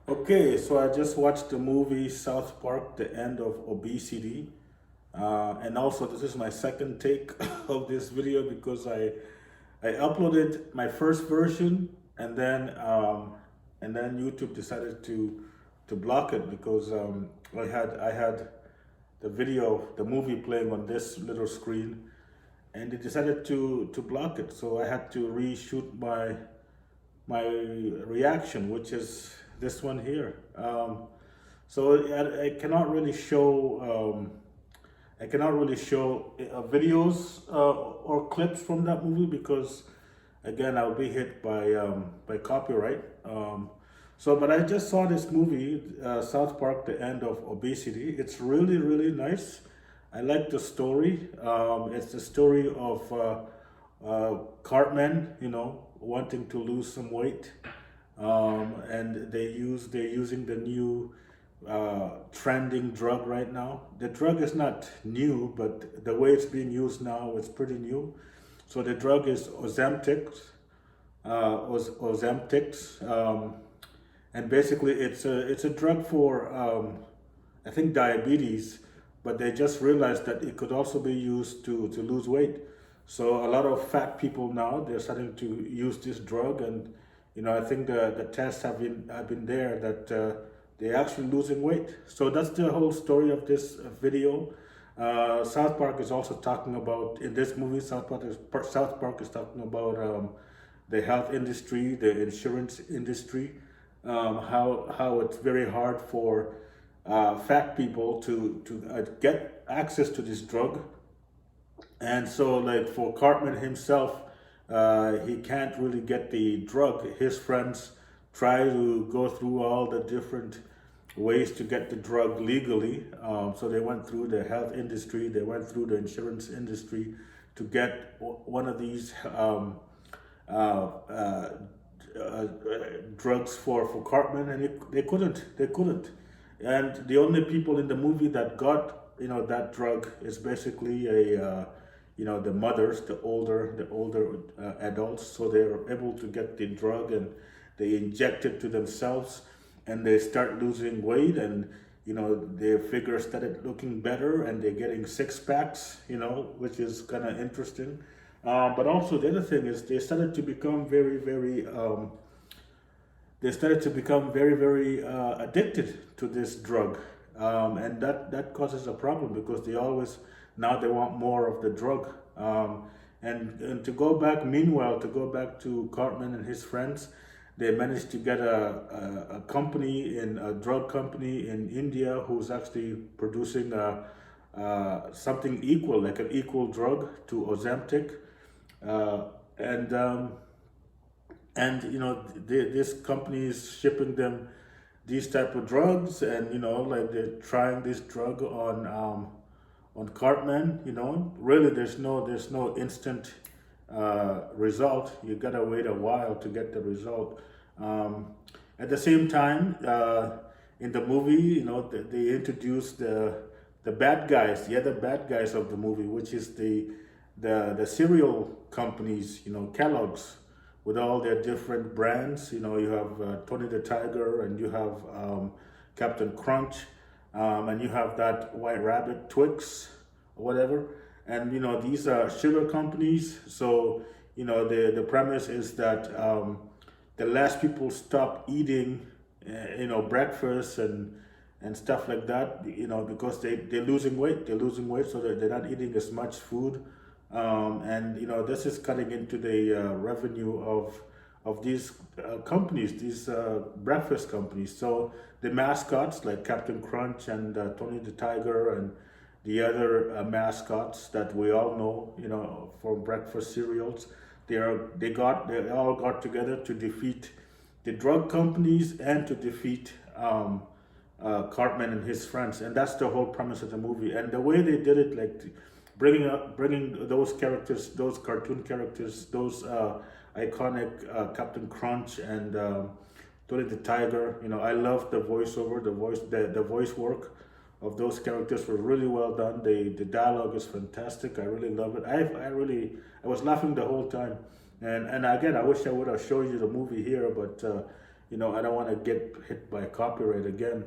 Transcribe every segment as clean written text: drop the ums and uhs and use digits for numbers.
Okay, so I just watched the movie South Park, The End of Obesity. And also, this is my second take of this video because I uploaded my first version and then YouTube decided to block it because I had the movie playing on this little screen, and they decided to block it. So I had to reshoot my reaction, which is this one here. So I cannot really show videos or clips from that movie because again I'll be hit by copyright. But I just saw this movie, South Park: The End of Obesity. It's really nice. I like the story. It's the story of Cartman, wanting to lose some weight, and they're using the new trending drug right now. The drug is not new, but the way it's being used now is pretty new. So the drug is Ozempic, and basically it's a drug for I think diabetes, but they just realized that it could also be used to lose weight. So a lot of fat people now they're starting to use this drug, and I think the tests have been there that they're actually losing weight. So that's the whole story of this video. South Park is also talking about in this movie. South Park is talking about the health industry, the insurance industry, how it's very hard for fat people to get access to this drug. And so, like for Cartman himself, he can't really get the drug. His friends try to go through all the different ways to get the drug legally. So they went through the health industry, they went through the insurance industry to get one of these uh, uh, drugs for Cartman, and they couldn't. And the only people in the movie that got that drug is basically the mothers, the older adults. So they are able to get the drug and they inject it to themselves, and they start losing weight, and their figure started looking better, and they're getting six packs, which is kind of interesting. But also the other thing is they started to become very addicted to this drug, and that causes a problem because they always now they want more of the drug. And to go back to Cartman and his friends, they managed to get a drug company in India who's actually producing something equal, like an equal drug to Ozempic, uh, and this company is shipping them these type of drugs, and like they're trying this drug on Cartman. Really there's no instant result. You gotta wait a while to get the result. um, at the same time, in the movie, they introduce the bad guys, the other bad guys of the movie, which is the cereal companies, Kellogg's, with all their different brands. You have Tony the Tiger, and you have Captain Crunch, and you have that White Rabbit Twix or whatever. And these are sugar companies. So the premise is that the less people stop eating, breakfast and stuff like that, because they're losing weight. They're losing weight, so they're not eating as much food. And this is cutting into the revenue of these companies, these breakfast companies. So the mascots like Captain Crunch and Tony the Tiger and the other mascots that we all know, for breakfast cereals, they all got together to defeat the drug companies and to defeat Cartman and his friends, and that's the whole premise of the movie. And the way they did it, like bringing those characters, those cartoon characters, those iconic Captain Crunch and Tony the Tiger. I love the voiceover, the voice work of those characters were really well done. The dialogue is fantastic. I really love it. I was laughing the whole time. And again, I wish I would have showed you the movie here, but I don't want to get hit by copyright again.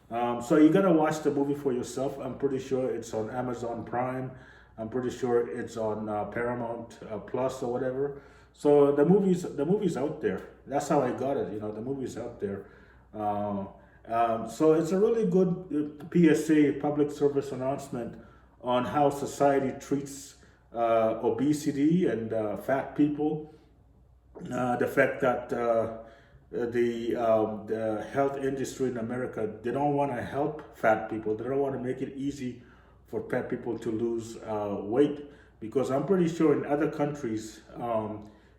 So you gotta watch the movie for yourself. I'm pretty sure it's on Amazon Prime. I'm pretty sure it's on Paramount Plus or whatever. So the movie's out there. That's how I got it. The movie's out there. Uh, so it's a really good PSA, public service announcement, on how society treats obesity and fat people. The fact that the health industry in America, they don't want to help fat people. They don't want to make it easy for fat people to lose weight, because I'm pretty sure in other countries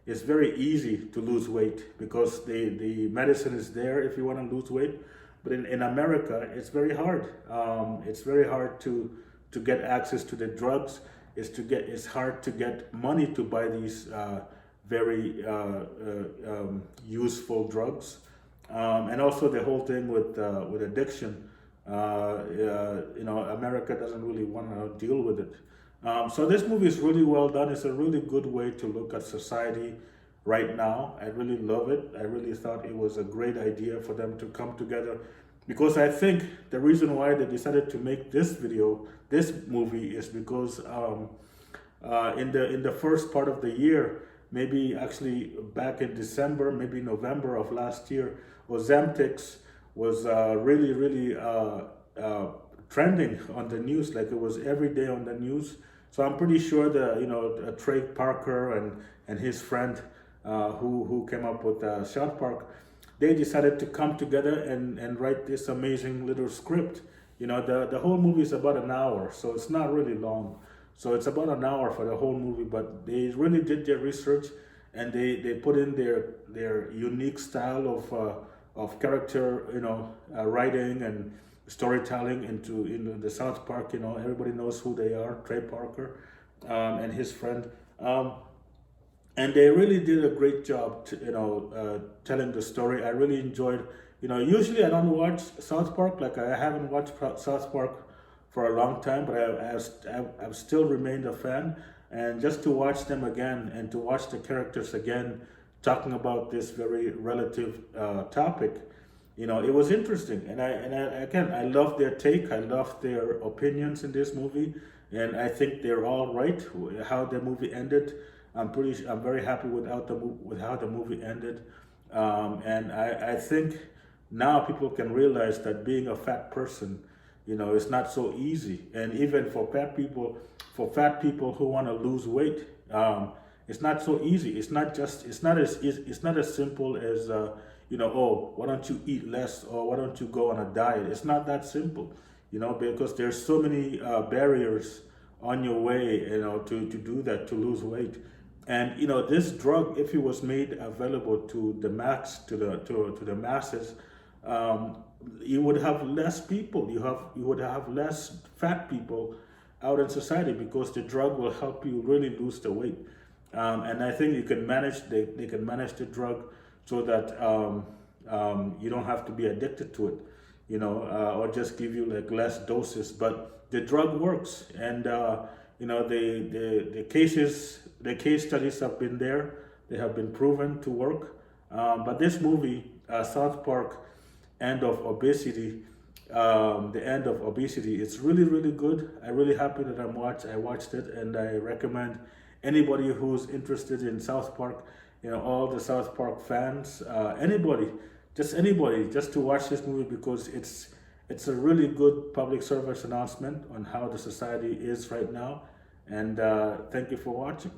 it's very easy to lose weight because the medicine is there if you want to lose weight. But in America, it's very hard. It's very hard to get access to the drugs. It's hard to get money to buy these very useful drugs, and also the whole thing with addiction. America doesn't really want to deal with it. So this movie is really well done. It's a really good way to look at society right now. I really love it. I really thought it was a great idea for them to come together, because I think the reason why they decided to make this movie, is because in the first part of the year, maybe actually back in December, maybe November of last year, Ozempic was really trending on the news. Like, it was every day on the news. So I'm pretty sure that Trey Parker and his friend who came up with South Park, they decided to come together and write this amazing little script. The whole movie is about an hour, so it's not really long. So it's about an hour for the whole movie, but they really did their research, and they put in their unique style of character, writing and storytelling into the South Park. Everybody knows who they are, Trey Parker and his friend. And they really did a great job telling the story. I really enjoyed, usually I don't watch South Park. Like, I haven't watched South Park for a long time, but I've still remained a fan. And just to watch them again, and to watch the characters again talking about this very relative topic, it was interesting. And I love their take. I love their opinions in this movie, and I think they're all right how the movie ended. I'm very happy with how the movie ended, and I think now people can realize that being a fat person, it's not so easy. And even for fat people who want to lose weight, it's not so easy. It's not as simple as oh, why don't you eat less, or why don't you go on a diet. It's not that simple, because there's so many barriers on your way, to do that, to lose weight. And this drug, if it was made available to the masses, you would have less people. You would have less fat people out in society, because the drug will help you really lose the weight. And I think you can manage. They can manage the drug so that you don't have to be addicted to it, or just give you like less doses. But the drug works, and the case studies have been there. They have been proven to work. But this movie, South Park, End of Obesity, the End of Obesity, it's really, really good. I'm really happy that I watched it, and I recommend anybody who's interested in South Park, all the South Park fans, anybody, just to watch this movie, because it's a really good public service announcement on how the society is right now. And thank you for watching.